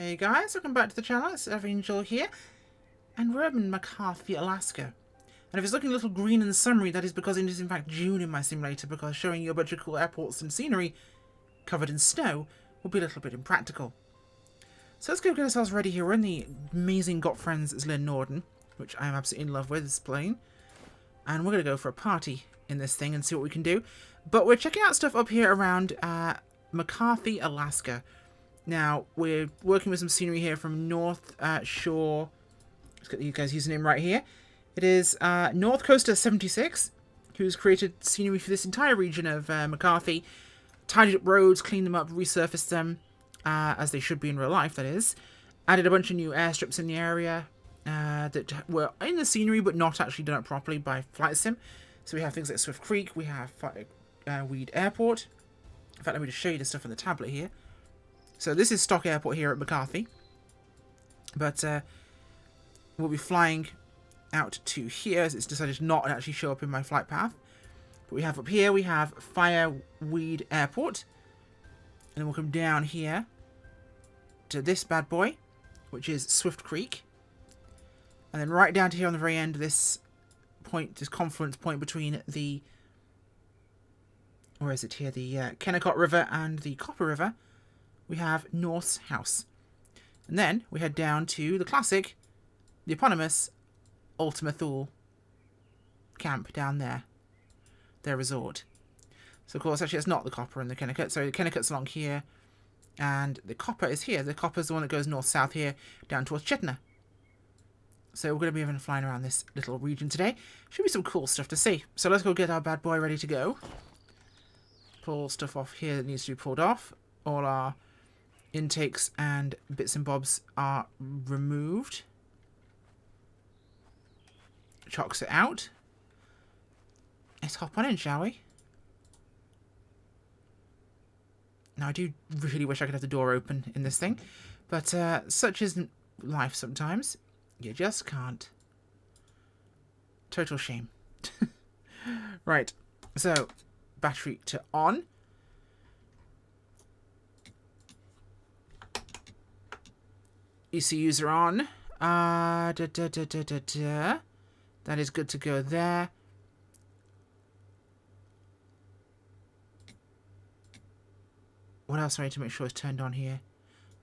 Hey guys, welcome back to the channel. It's Angel here, and we're in McCarthy, Alaska. And if it's looking a little green in the summary, that is because it is in fact June in my simulator, because showing you a bunch of cool airports and scenery covered in snow will be a little bit impractical. So let's go get ourselves ready here. We're in the amazing Got Friends Zlin Norden, which I am absolutely in love with, this plane. And we're going to go for a party in this thing and see what we can do. But we're checking out stuff up here around McCarthy, Alaska. Now, we're working with some scenery here from North Shore. Let's get you guys' username right here. It is North Coaster 76, who's created scenery for this entire region of McCarthy. Tidied up roads, cleaned them up, resurfaced them, as they should be in real life, that is. Added a bunch of new airstrips in the area that were in the scenery, but not actually done up properly by Flight Sim. So we have things like Swift Creek, we have Fireweed Airport. In fact, let me just show you the stuff on the tablet here. So this is stock airport here at McCarthy, but we'll be flying out to here as it's decided to not actually show up in my flight path. But we have up here, we have Fireweed Airport, and then we'll come down here to this bad boy, which is Swift Creek, and then right down to here on the very end of this point, this confluence point between the, where is it here, the Kennecott River and the Copper River. We have North's House. And then we head down to the classic, the eponymous Ultima Thule camp down there. Their resort. So, of course, actually, it's not the Copper and the Kennecott. So, the Kennecott's along here. And the Copper is here. The Copper's the one that goes north-south here, down towards Chittenden. So, we're going to be having flying around this little region today. Should be some cool stuff to see. So, let's go get our bad boy ready to go. Pull stuff off here that needs to be pulled off. All our intakes and bits and bobs are removed. Chocks it out. Let's hop on in, shall we? Now, I do really wish I could have the door open in this thing, but such isn't life sometimes. You just can't. Total shame. Right, so battery to on. ECUs are on. That is good to go there. What else do I need to make sure is turned on here?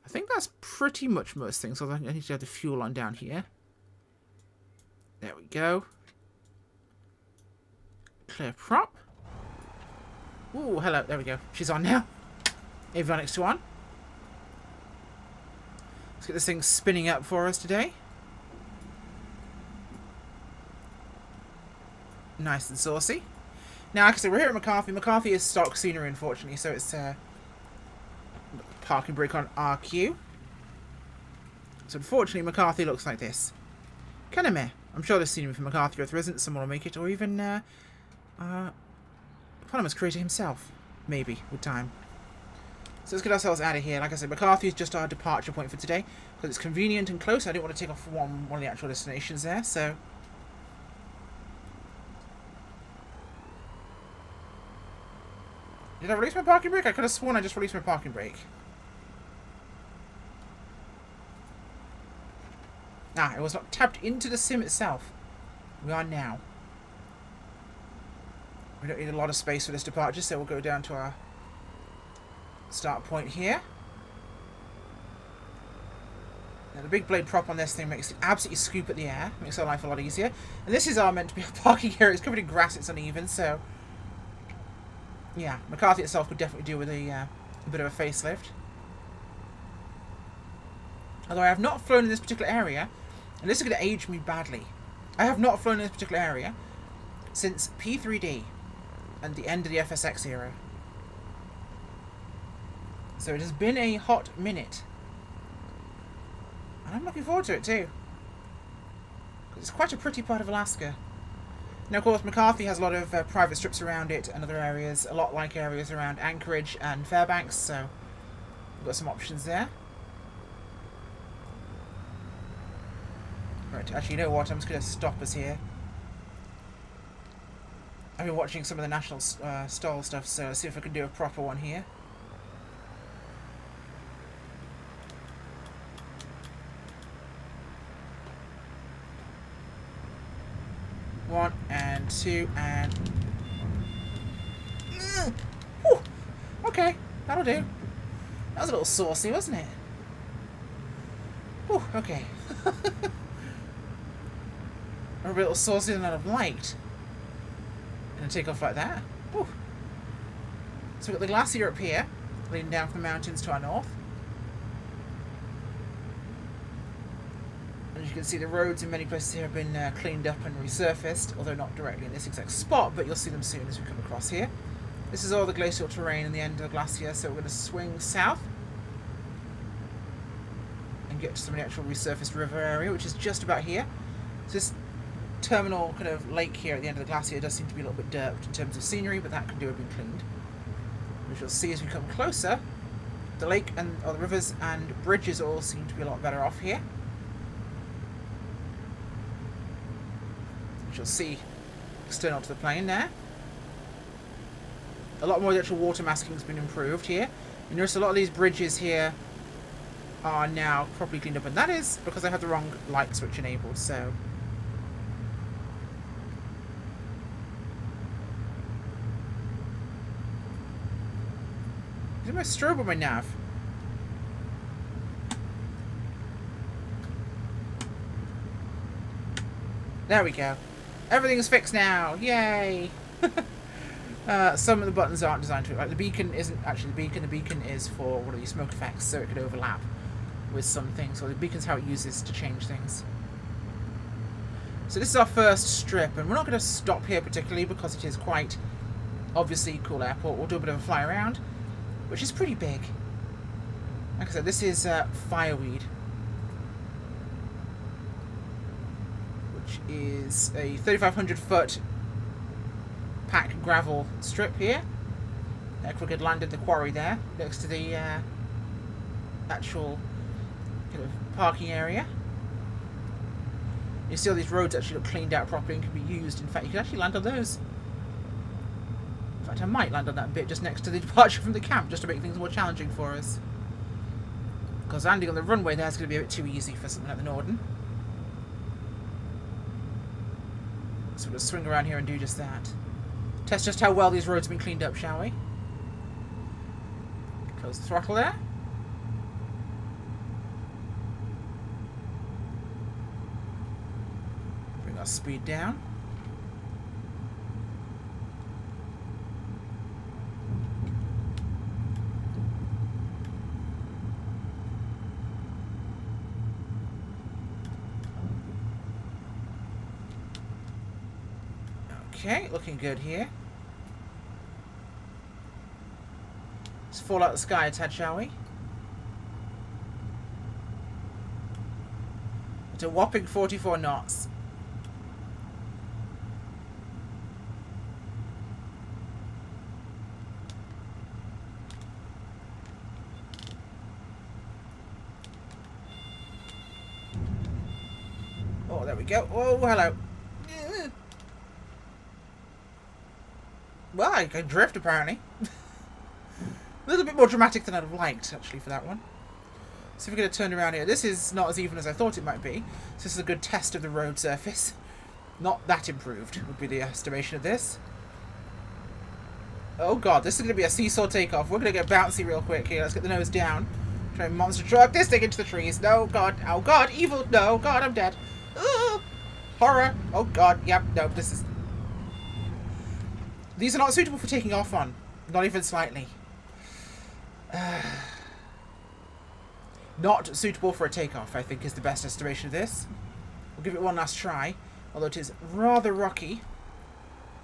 I think that's pretty much most things. So I need to have the fuel on down here. There we go. Clear prop. Ooh, hello. There we go. She's on now. Avionics to on. Let's get this thing spinning up for us today. Nice and saucy. Now, like I said, we're here at McCarthy. McCarthy is stock scenery, unfortunately, so it's parking brake on RQ. So, unfortunately, McCarthy looks like this. Kind of meh. I'm sure there's scenery from McCarthy, or if there isn't, someone will make it, or even eponymous creator himself, maybe, with time. So let's get ourselves out of here. Like I said, McCarthy is just our departure point for today, because it's convenient and close. I didn't want to take off one of the actual destinations there, so... Did I release my parking brake? I could have sworn I just released my parking brake. Ah, it was not tapped into the sim itself. We are now. We don't need a lot of space for this departure, so we'll go down to our start point here. Now, the big blade prop on this thing makes it absolutely scoop at the air. Makes our life a lot easier. And this is our meant to be a parking area. It's covered in grass. It's uneven, so... Yeah, McCarthy itself could definitely do with a bit of a facelift. Although I have not flown in this particular area, and this is going to age me badly. I have not flown in this particular area since P3D and the end of the FSX era. So it has been a hot minute. And I'm looking forward to it too. It's quite a pretty part of Alaska. Now, of course, McCarthy has a lot of private strips around it and other areas, a lot like areas around Anchorage and Fairbanks, so we've got some options there. Right, actually, you know what? I'm just going to stop us here. I've been watching some of the National Stall stuff, so let's see if I can do a proper one here. 1 and 2 and... Whew. Okay, that'll do. That was a little saucy, wasn't it? Whew, okay. A little saucier than I'd have liked. And take off like that. Whew. So we've got the glacier up here, leading down from the mountains to our north. And as you can see, the roads in many places here have been cleaned up and resurfaced, although not directly in this exact spot, but you'll see them soon as we come across here. This is all the glacial terrain and the end of the glacier, so we're going to swing south and get to some of the actual resurfaced river area, which is just about here. So this terminal kind of lake here at the end of the glacier does seem to be a little bit dirt in terms of scenery, but that could do have been cleaned. Which you'll see as we come closer, the lake and or the rivers and bridges all seem to be a lot better off here. Which you'll see external to the plane there. A lot more of the actual water masking has been improved here. And notice a lot of these bridges here are now properly cleaned up, and that is because I had the wrong light switch enabled, so... Is it my strobe or my nav? There we go. Everything's fixed now. Yay! Some of the buttons aren't designed to... Like the beacon isn't actually the beacon. The beacon is for one of these smoke effects, so it could overlap with some things. So the beacon's how it uses to change things. So this is our first strip, and we're not going to stop here particularly because it is quite obviously a cool airport. We'll do a bit of a fly around, which is pretty big. Like I said, this is Fireweed, which is a 3,500 foot pack gravel strip here. Equick had landed the quarry there next to the actual kind of parking area. You see all these roads actually look cleaned out properly and can be used. In fact, you can actually land on those. In fact, I might land on that bit just next to the departure from the camp, just to make things more challenging for us. Because landing on the runway there is going to be a bit too easy for something like the Norden. So we'll swing around here and do just that. Test just how well these roads have been cleaned up, shall we? Close the throttle there. Bring our speed down. Okay, looking good here. Let's fall out the sky a tad, shall we? At a whopping 44 knots. Oh, there we go. Oh, hello. Well, I can drift, apparently. A little bit more dramatic than I'd have liked, actually, for that one. So if we're going to turn around here, this is not as even as I thought it might be. So this is a good test of the road surface. Not that improved, would be the estimation of this. Oh god, this is going to be a seesaw takeoff. We're going to get bouncy real quick here. Let's get the nose down. Try and monster truck this thing into the trees. No, god. Oh god, evil. No, god, I'm dead. Horror. Oh god, yep, no, this is... These are not suitable for taking off on. Not even slightly. Not suitable for a takeoff, I think, is the best estimation of this. We'll give it one last try. Although it is rather rocky.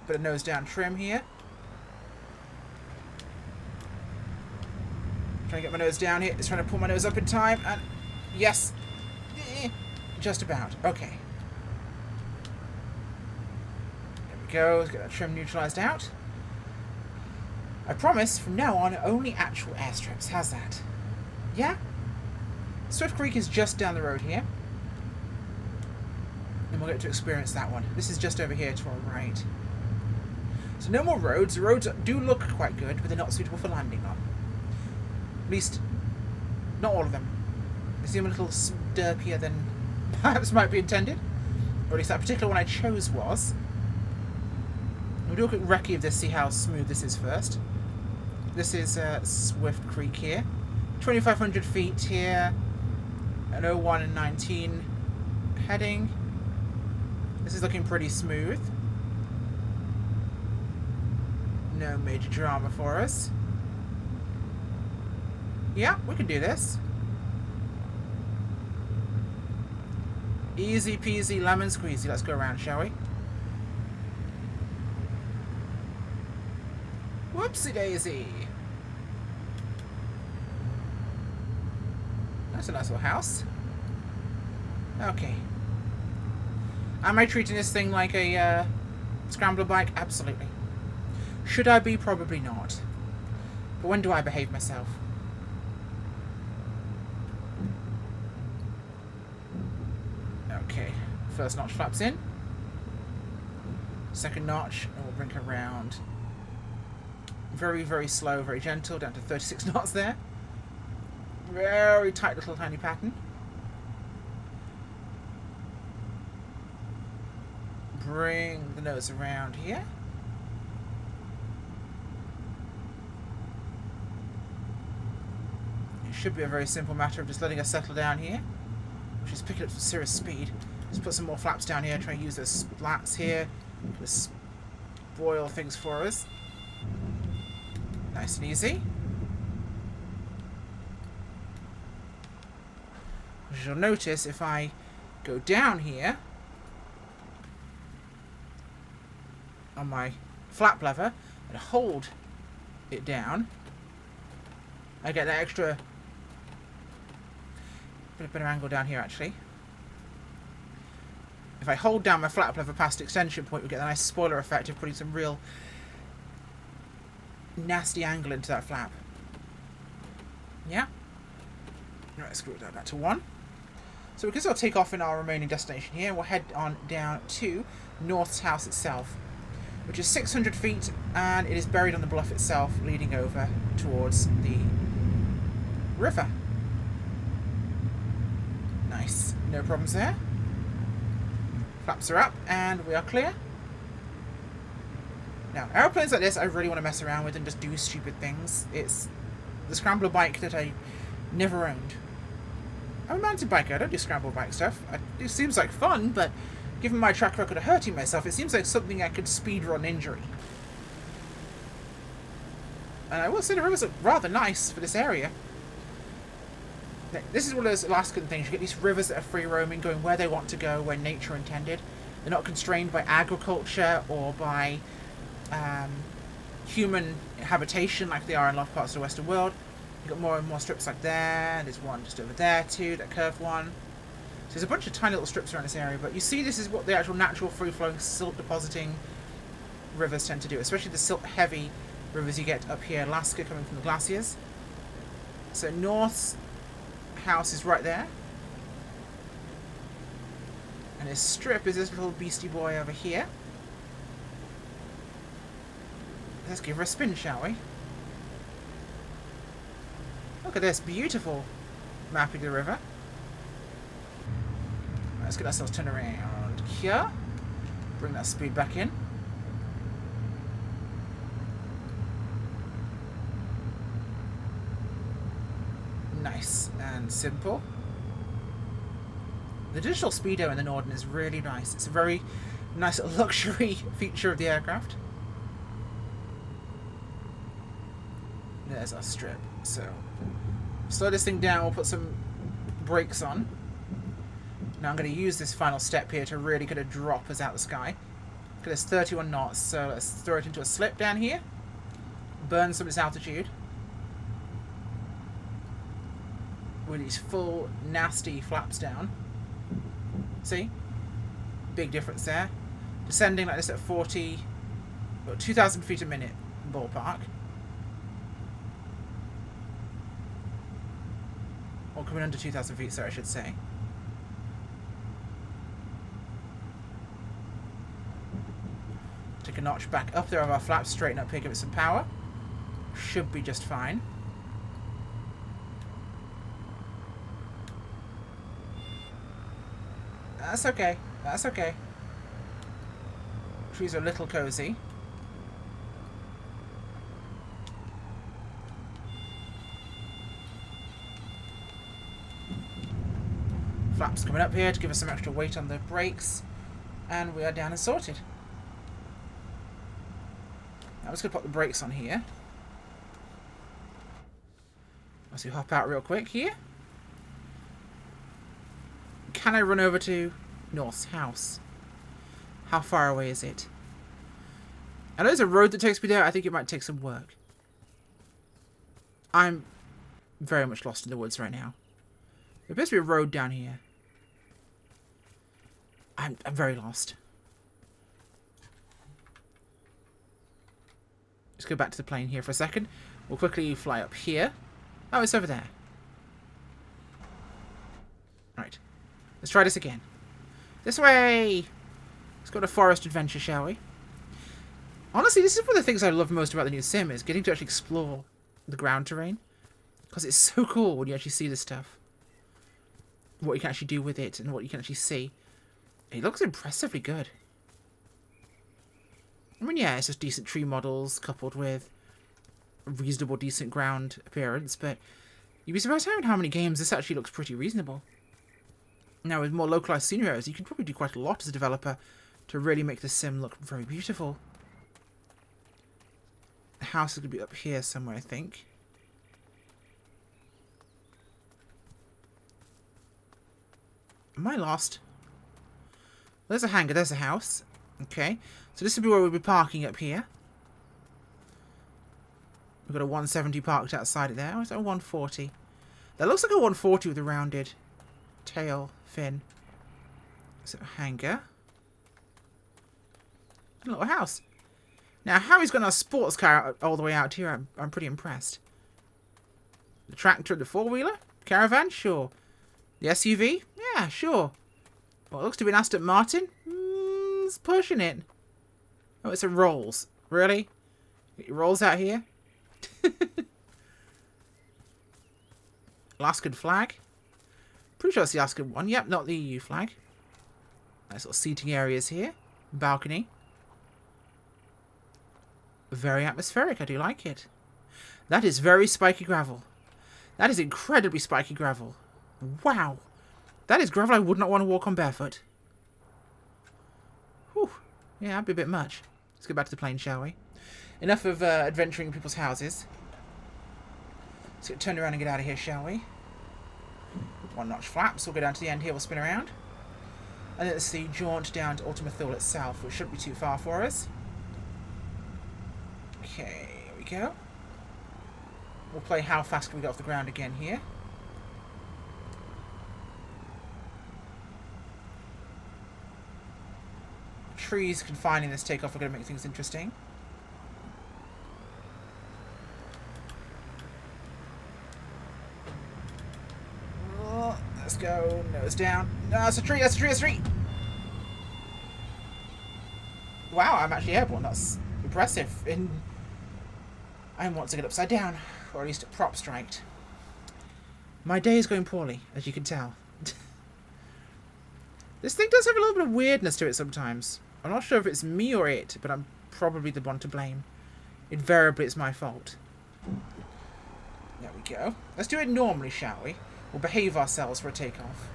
Bit of nose down trim here. Trying to get my nose down here. It's trying to pull my nose up in time. And yes. Just about. Okay. Go, let's get that trim neutralized out. I promise, from now on, only actual airstrips. How's that? Yeah? Swift Creek is just down the road here. And we'll get to experience that one. This is just over here to our right. So no more roads. The roads do look quite good, but they're not suitable for landing on. At least, not all of them. They seem a little derpier than perhaps might be intended. Or at least that particular one I chose was. We'll do a quick recce of this, see how smooth this is first. This is Swift Creek here. 2,500 feet here. At 01 and 19 heading. This is looking pretty smooth. No major drama for us. Yeah, we can do this. Easy peasy lemon squeezy. Let's go around, shall we? Whoopsie daisy. That's a nice little house. Okay. Am I treating this thing like a scrambler bike? Absolutely. Should I be? Probably not. But when do I behave myself? Okay. First notch flaps in. Second notch, and we'll bring her around. Very, very slow, very gentle, down to 36 knots there. Very tight little tiny pattern. Bring the nose around here. It should be a very simple matter of just letting her settle down here. She's picking up some serious speed. Just put some more flaps down here, try and use those splats here to spoil things for us. Nice and easy. As you'll notice, if I go down here on my flap lever and hold it down, I get that extra bit of better angle down here actually. If I hold down my flap lever past extension point, we get a nice spoiler effect of putting some real nasty angle into that flap. Yeah? Right, screw that back to 1. So we can still take off in our remaining destination here. We'll head on down to North's house itself, which is 600 feet, and it is buried on the bluff itself, leading over towards the river. Nice. No problems there. Flaps are up, and we are clear. Now, aeroplanes like this I really want to mess around with and just do stupid things. It's the scrambler bike that I never owned. I'm a mountain biker, I don't do scramble bike stuff. It seems like fun, but given my track record of hurting myself, it seems like something I could speedrun injury. And I will say the rivers are rather nice for this area. This is one of those Alaskan things. You get these rivers that are free roaming, going where they want to go, where nature intended. They're not constrained by agriculture or by human habitation like they are in a lot of parts of the Western world. You've got more and more strips like there. There's one just over there too, that curved one. So there's a bunch of tiny little strips around this area, but you see this is what the actual natural free-flowing silt depositing rivers tend to do, especially the silt-heavy rivers you get up here in Alaska coming from the glaciers. So North's house is right there. And his strip is this little beastie boy over here. Let's give her a spin, shall we? Look at this beautiful mapping of the river. Let's get ourselves turned around here. Bring that speed back in. Nice and simple. The digital speedo in the Norden is really nice. It's a very nice luxury feature of the aircraft. There's our strip. So, slow this thing down, we'll put some brakes on. Now I'm going to use this final step here to really kind of drop us out the sky. Look at this, 31 knots, so let's throw it into a slip down here. Burn some of this altitude. With these full, nasty flaps down. See? Big difference there. Descending like this at 2,000 feet a minute, ballpark. Or coming under 2,000 feet, sorry, I should say. Take a notch back up there of our flaps, straighten up here, give it some power. Should be just fine. That's okay. That's okay. Trees are a little cozy. Flaps coming up here to give us some extra weight on the brakes. And we are down and sorted. Now I'm just going to put the brakes on here. Let's hop out real quick here. Can I run over to North's house? How far away is it? I know there's a road that takes me there. I think it might take some work. I'm very much lost in the woods right now. There appears to be a road down here. I'm very lost. Let's go back to the plane here for a second. We'll quickly fly up here. Oh, it's over there. Right. Let's try this again. This way! Let's go to Forest Adventure, shall we? Honestly, this is one of the things I love most about the new sim, is getting to actually explore the ground terrain. Because it's so cool when you actually see this stuff. What you can actually do with it and what you can actually see. It looks impressively good. I mean, yeah, it's just decent tree models coupled with a reasonable, decent ground appearance, but you'd be surprised how many games this actually looks pretty reasonable. Now, with more localized scenarios, you can probably do quite a lot as a developer to really make the sim look very beautiful. The house is going to be up here somewhere, I think. Am I lost? There's a hangar, there's a house. Okay, so this will be where we'll be parking up here. We've got a 170 parked outside it there. Oh, is that a 140? That looks like a 140 with a rounded tail fin. So a hangar. A little house. Now, how he's got a sports car all the way out here, I'm pretty impressed. The tractor, the four-wheeler? Caravan? Sure. The SUV? Yeah, sure. Well, it looks to be an Aston Martin. It's pushing it. Oh, it's a Rolls. Really? Get your Rolls out here? Alaskan flag. Pretty sure it's the Alaskan one. Yep, not the EU flag. Nice little seating areas here. Balcony. Very atmospheric. I do like it. That is very spiky gravel. That is incredibly spiky gravel. Wow. That is gravel I would not want to walk on barefoot. Whew. Yeah, that'd be a bit much. Let's go back to the plane, shall we? Enough of adventuring people's houses. Let's get turned around and get out of here, shall we? One notch flaps. We'll go down to the end here. We'll spin around. And let's see, jaunt down to Ultima Thule itself, which shouldn't be too far for us. Okay, here we go. We'll play how fast can we get off the ground again here. Trees confining this takeoff are going to make things interesting. Oh, let's go. Nose down. No, it's a tree. That's a tree. That's a tree. Wow, I'm actually airborne. That's impressive. I want to get upside down, or at least prop striked. My day is going poorly, as you can tell. This thing does have a little bit of weirdness to it sometimes. I'm not sure if it's me or it, but I'm probably the one to blame. Invariably, it's my fault. There we go. Let's do it normally, shall we? We'll behave ourselves for a takeoff.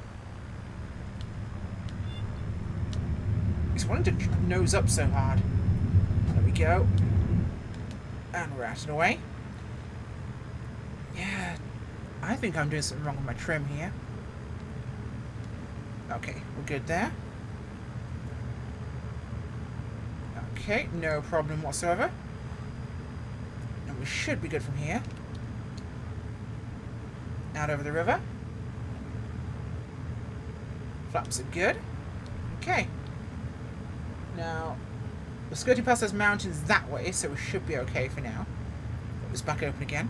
He's wanting to nose up so hard. There we go. And we're out and away. Yeah, I think I'm doing something wrong with my trim here. Okay, we're good there. Okay, no problem whatsoever. And we should be good from here. Out over the river. Flaps are good. Okay. Now, we're skirting past those mountains that way, so we should be okay for now. Put this back open again.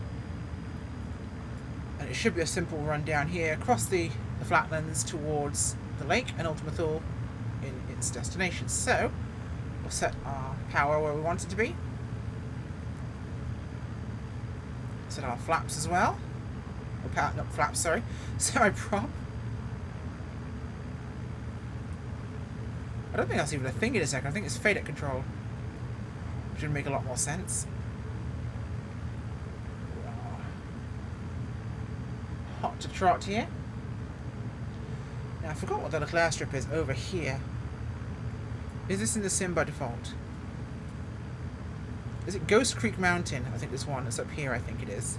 And it should be a simple run down here, across the flatlands towards the lake and Ultima Thule in its destination. So, we'll set our power where we want it to be. Set our flaps as well. Or power, not flaps, sorry. Semi-prop. I don't think that's even a thing in a second. I think it's fader control. Which would make a lot more sense. Hot to trot here. Now, I forgot what the little airstrip is over here. Is this in the sim by default? Is it Ghost Creek Mountain? I think this one is up here, I think it is.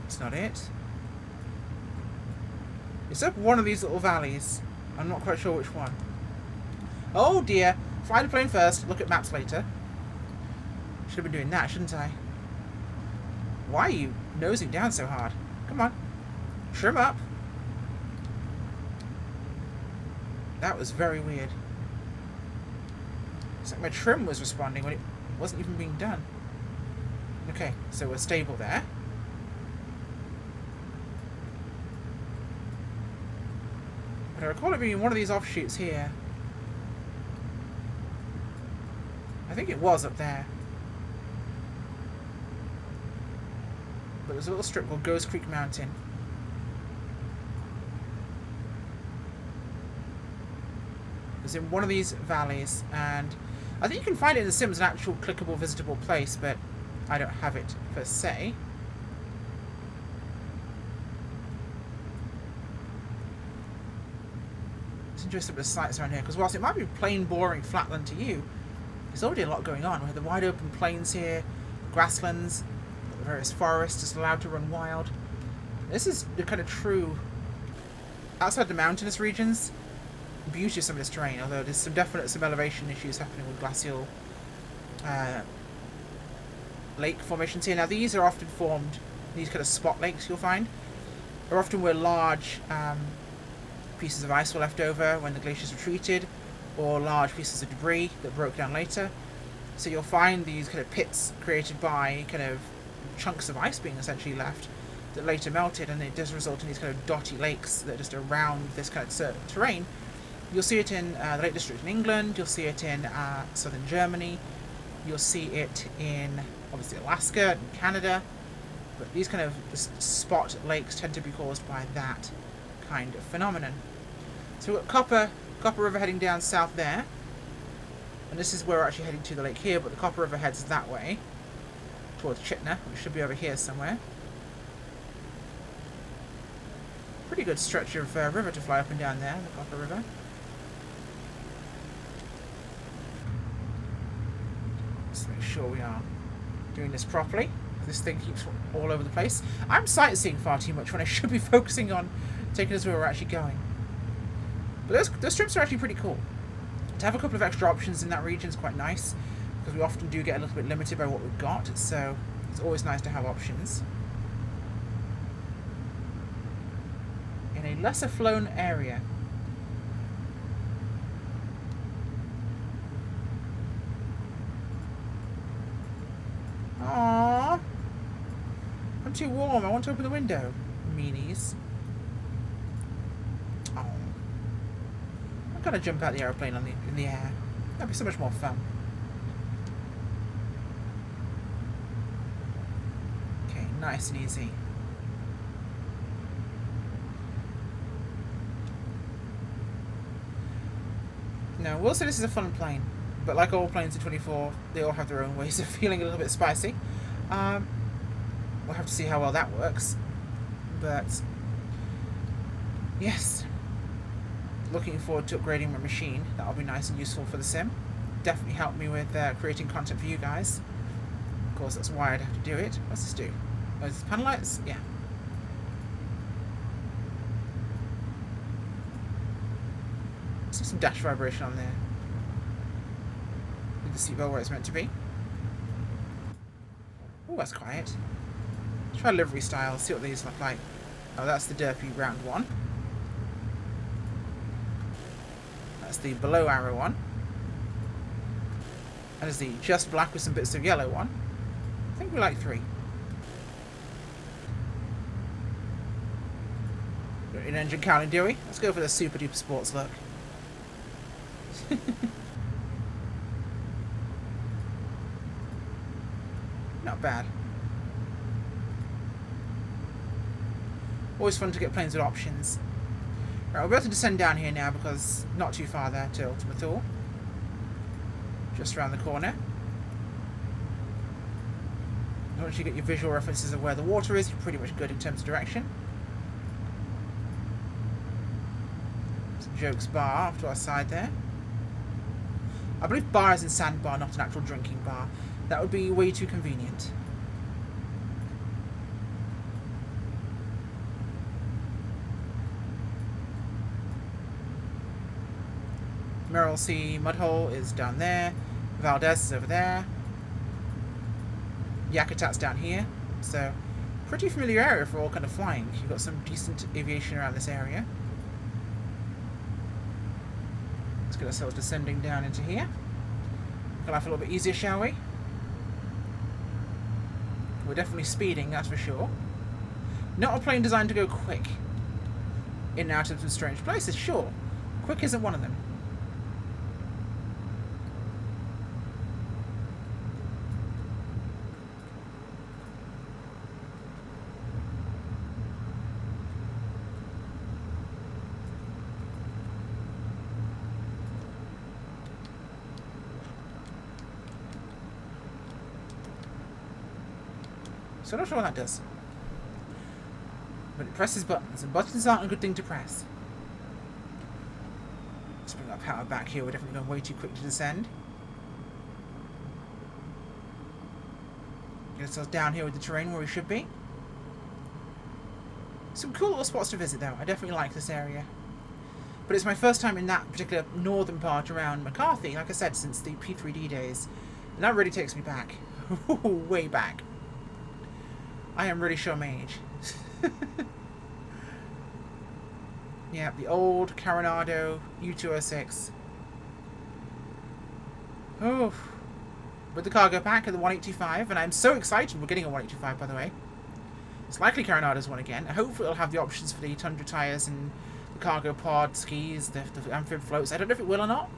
It's not it. It's up one of these little valleys. I'm not quite sure which one. Oh dear. Fly the plane first, look at maps later. Should have been doing that, shouldn't I? Why are you nosing down so hard? Come on. Trim up. That was very weird. It's like my trim was responding when it wasn't even being done. Okay, so we're stable there. But I recall it being one of these offshoots here. I think it was up there. But there's a little strip called Ghost Creek Mountain. It's in one of these valleys, and I think you can find it in the Sims, an actual clickable, visitable place, but I don't have it per se. It's interesting with the sites around here, because whilst it might be plain, boring flatland to you, there's already a lot going on. We have the wide open plains here, grasslands, various forests just allowed to run wild. This is the kind of true, outside the mountainous regions, beauty of some of this terrain, although there's some elevation issues happening with glacial lake formations here. Now these are often formed, these kind of spot lakes you'll find, are often where large pieces of ice were left over when the glaciers retreated, or large pieces of debris that broke down later. So you'll find these kind of pits created by kind of chunks of ice being essentially left that later melted, and it does result in these kind of dotty lakes that are just around this kind of terrain. You'll see it in the Lake District in England, you'll see it in southern Germany, you'll see it in obviously Alaska and Canada, but these kind of spot lakes tend to be caused by that kind of phenomenon. So we've got Copper River heading down south there, and this is where we're actually heading to the lake here, but the Copper River heads that way, towards Chittner, which should be over here somewhere. Pretty good stretch of river to fly up and down there, the Copper River. Let's make sure we are doing this properly. This thing keeps all over the place. I'm sightseeing far too much when I should be focusing on taking us where we're actually going. But those trips are actually pretty cool. To have a couple of extra options in that region is quite nice, because we often do get a little bit limited by what we've got, so it's always nice to have options. In a lesser flown area. Aww. I'm too warm. I want to open the window. Meanies. Oh. I'm gonna jump out the aeroplane in the air. That'd be so much more fun. Okay, nice and easy. Now, we'll say this is a fun plane, but like all planes in 24, they all have their own ways of feeling a little bit spicy. We'll have to see how well that works. But, yes. Looking forward to upgrading my machine. That'll be nice and useful for the sim. Definitely help me with creating content for you guys. Of course, that's why I'd have to do it. What's this do? Oh, is this panel lights? Yeah. See some dash vibration on there. With the seatbelt where it's meant to be. Oh, that's quiet. Let's try livery style, see what these look like. Oh, that's the derpy round one. That's the below arrow one. That is the just black with some bits of yellow one. I think we like 3. In engine counting, do we? Let's go for the super duper sports look. Not bad. Always fun to get planes with options. Right, we're about to descend down here now because not too far there to Ultima Thule. Just around the corner. Once you get your visual references of where the water is, you're pretty much good in terms of direction. Jokes bar off to our side there. I believe bar is in sandbar, not an actual drinking bar. That would be way too convenient. Merrill Mudhole is down there. Valdez is over there. Yakutat's down here. So, pretty familiar area for all kind of flying. You've got some decent aviation around this area. Let's get ourselves descending down into here. Make life a little bit easier, shall we? We're definitely speeding, that's for sure. Not a plane designed to go quick. In and out of some strange places, sure. Quick isn't one of them. So I'm not sure what that does. But it presses buttons, and buttons aren't a good thing to press. Let's bring our power back here. We're definitely going way too quick to descend. Get ourselves down here with the terrain where we should be. Some cool little spots to visit though. I definitely like this area. But it's my first time in that particular northern part around McCarthy, like I said, since the P3D days. And that really takes me back. Way back. I am really showing my age. Yeah, the old Coronado U206. Oh, with the cargo pack of the 185, and I'm so excited we're getting a 185, by the way. It's likely Coronado's one again. Hopefully it'll have the options for the Tundra tyres and the cargo pod, skis, the amphib floats. I don't know if it will or not,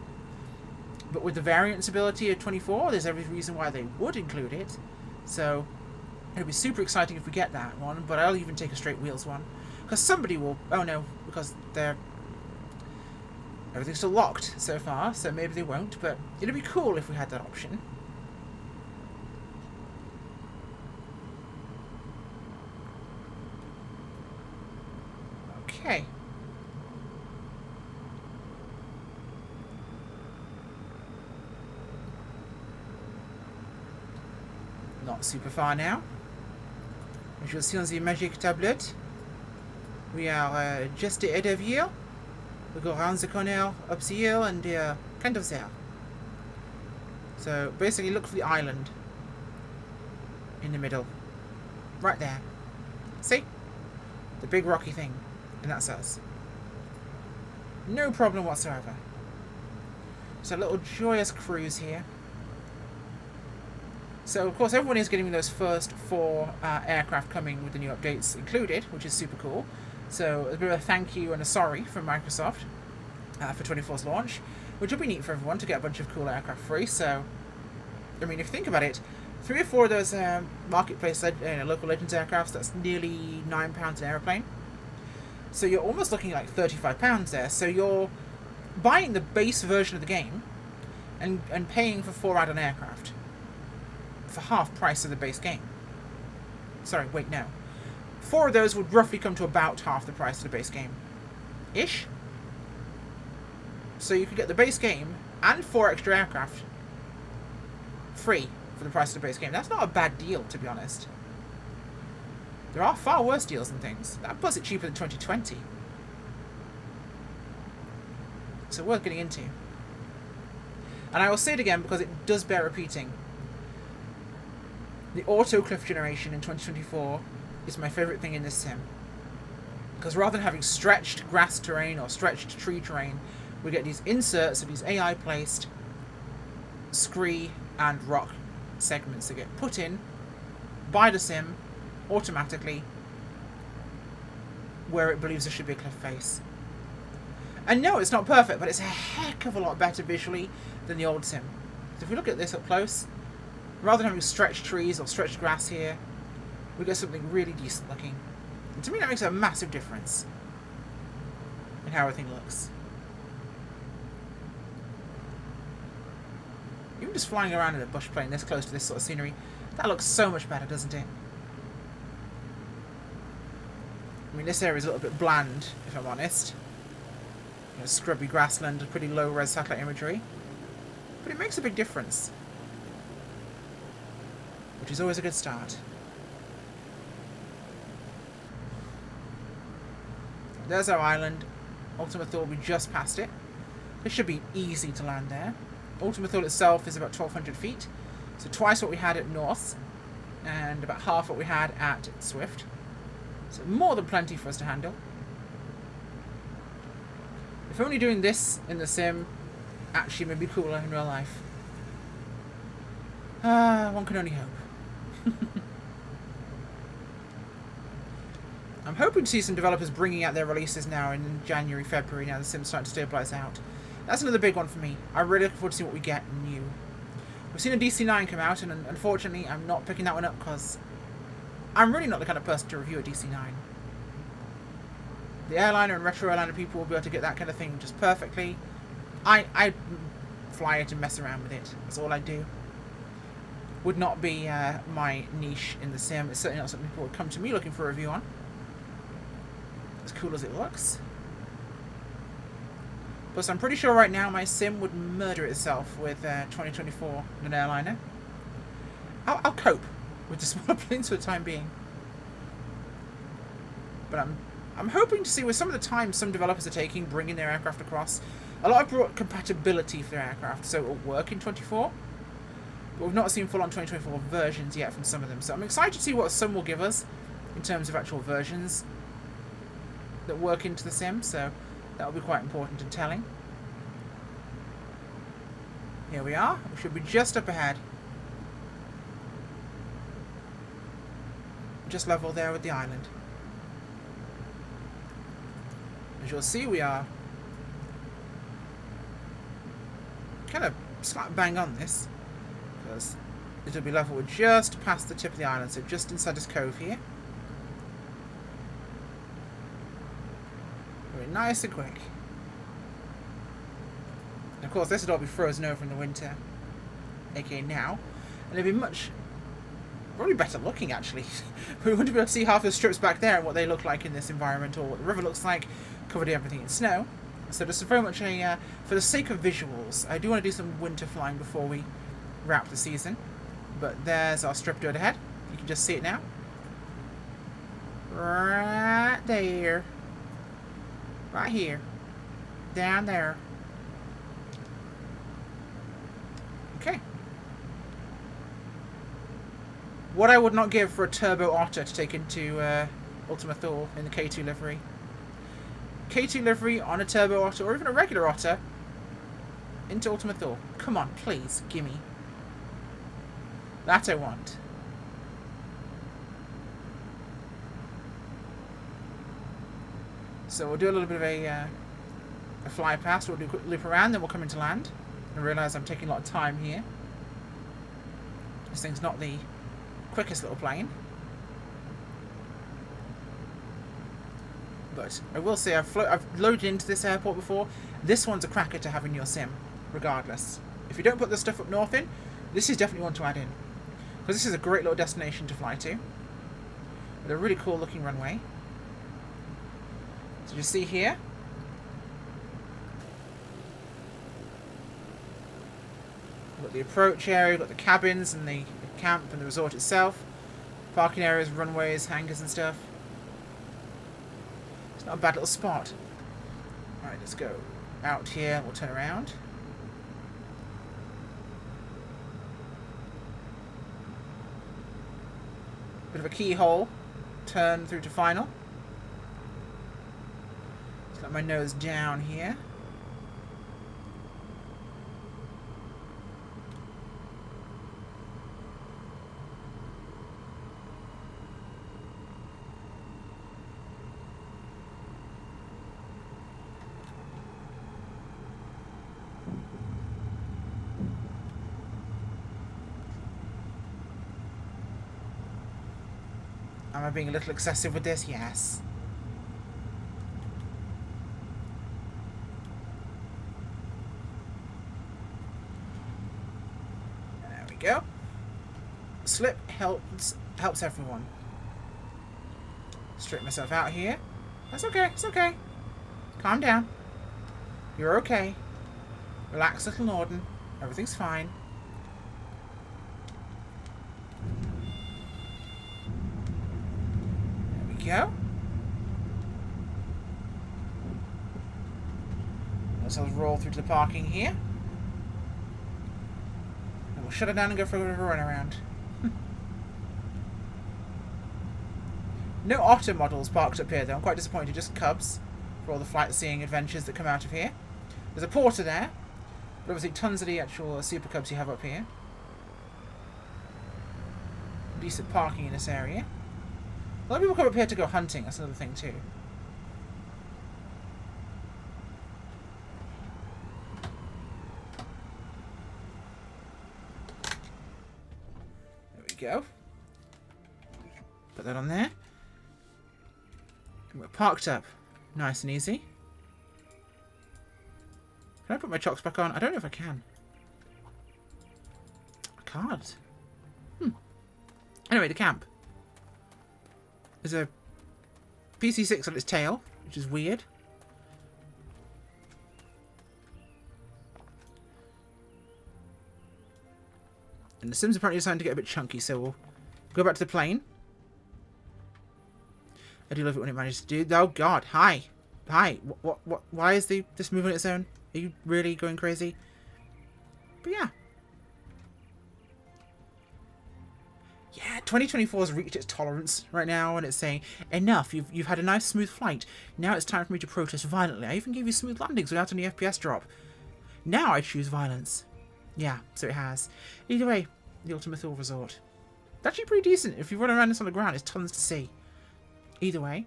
but with the variance ability of 24, there's every reason why they would include it. So it'll be super exciting if we get that one, but I'll even take a straight wheels one. Because somebody will... Oh no, because they're... Everything's still locked so far, so maybe they won't, but it'd be cool if we had that option. Okay. Not super far now. As you'll see on the magic tablet, we are just ahead of here. We go around the corner, up the hill, and kind of there. So basically look for the island in the middle. Right there. See? The big rocky thing. And that's us. No problem whatsoever. It's a little joyous cruise here. So, of course, everyone is getting those first 4 aircraft coming with the new updates included, which is super cool. So, a bit of a thank you and a sorry from Microsoft for 24's launch, which will be neat for everyone to get a bunch of cool aircraft free. So, I mean, if you think about it, 3 or 4 of those marketplace local Legends aircrafts, that's nearly £9 an aeroplane. So, you're almost looking at like £35 there. So, you're buying the base version of the game and paying for 4 add-on aircraft for half price of the base game. Sorry, wait, no. 4 of those would roughly come to about half the price of the base game. Ish. So you could get the base game and 4 extra aircraft free for the price of the base game. That's not a bad deal, to be honest. There are far worse deals than things. That puts it cheaper than 2020. So worth getting into. And I will say it again because it does bear repeating. The auto cliff generation in 2024 is my favourite thing in this sim. Because rather than having stretched grass terrain or stretched tree terrain, we get these inserts of these AI placed scree and rock segments that get put in by the sim automatically where it believes there should be a cliff face. And no, it's not perfect, but it's a heck of a lot better visually than the old sim. So if we look at this up close, rather than having stretched trees or stretched grass here, we get something really decent looking. And to me that makes a massive difference in how everything looks. Even just flying around in a bush plane this close to this sort of scenery, that looks so much better, doesn't it? I mean, this area is a little bit bland, if I'm honest. scrubby grassland, pretty low-res satellite imagery. But it makes a big difference. Which is always a good start. There's our island. Ultima Thule, we just passed it. It should be easy to land there. Ultima Thule itself is about 1,200 feet. So twice what we had at North. And about half what we had at Swift. So more than plenty for us to handle. If only doing this in the sim actually may be cooler in real life. One can only hope. I'm hoping to see some developers bringing out their releases now in January, February, now the sim's starting to stabilise out. That's another big one for me. I'm really looking forward to see what we get new. We've seen a DC9 come out, and unfortunately I'm not picking that one up because I'm really not the kind of person to review a DC9. The airliner and retro airliner people will be able to get that kind of thing just perfectly. I fly it and mess around with it. That's all I do. Would not be my niche in the sim. It's certainly not something people would come to me looking for a review on. As cool as it looks. Plus, I'm pretty sure right now my sim would murder itself with 2024 in an airliner. I'll cope with the smaller planes for the time being. But I'm hoping to see with some of the time some developers are taking, bringing their aircraft across. A lot have brought compatibility for their aircraft, so it will work in 24. But we've not seen full-on 2024 versions yet from some of them. So I'm excited to see what some will give us in terms of actual versions that work into the sim, so that will be quite important and telling. Here we are. We should be just up ahead. Just level there with the island. As you'll see, we are kind of slap bang on this, because it'll be level with just past the tip of the island, so just inside this cove here. Very nice and quick. And of course, this would all be frozen over in the winter, aka now, and it'd be probably better looking actually. We wouldn't be able to see half the strips back there and what they look like in this environment, or what the river looks like, covered everything in snow. So this is very much a, for the sake of visuals, I do want to do some winter flying before we wrap the season. But there's our strip dirt ahead. You can just see it now. Right there. Right here. Down there. Okay. What I would not give for a turbo otter to take into Ultima Thule in the K2 livery. K2 livery on a turbo otter, or even a regular otter, into Ultima Thule. Come on, please, gimme. That I want. So we'll do a little bit of a fly past, we'll do a quick loop around, then we'll come into land. I realise I'm taking a lot of time here. This thing's not the quickest little plane. But I will say I've loaded into this airport before. This one's a cracker to have in your sim, regardless. If you don't put the stuff up north in, this is definitely one to add in. Because this is a great little destination to fly to. With a really cool looking runway. So you see here. We've got the approach area, we've got the cabins and the camp and the resort itself. Parking areas, runways, hangars and stuff. It's not a bad little spot. Alright, let's go out here. We'll turn around. Bit of a keyhole. Turn through to final. Just let my nose down here. Am I being a little excessive with this? Yes. There we go. Slip helps everyone. Straighten myself out here. That's okay, it's okay. Calm down. You're okay. Relax, little Norden. Everything's fine. There we go. Let's roll through to the parking here. And we'll shut it down and go for a bit of a run around. No Otter models parked up here, though. I'm quite disappointed. Just Cubs for all the flight-seeing adventures that come out of here. There's a porter there. But obviously tons of the actual Super Cubs you have up here. Decent parking in this area. A lot of people come up here to go hunting. That's another thing, too. There we go. Put that on there. And we're parked up. Nice and easy. Can I put my chocks back on? I don't know if I can. I can't. Anyway, the camp. There's a PC-6 on its tail, which is weird. And the Sims apparently decided to get a bit chunky, so we'll go back to the plane. I do love it when it manages to do. Oh God! Hi, hi. What? Why is this moving on its own? Are you really going crazy? But yeah. Yeah, 2024 has reached its tolerance right now, and it's saying, enough, you've had a nice smooth flight. Now it's time for me to protest violently. I even gave you smooth landings without any FPS drop. Now I choose violence. Yeah, so it has. Either way, the Ultimate Thrill Resort. It's actually pretty decent. If you run around this on the ground, it's tons to see. Either way,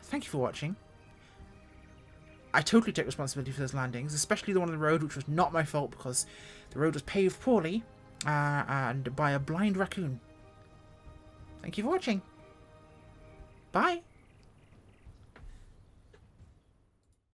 thank you for watching. I totally take responsibility for those landings, especially the one on the road, which was not my fault because the road was paved poorly and by a blind raccoon. Thank you for watching. Bye.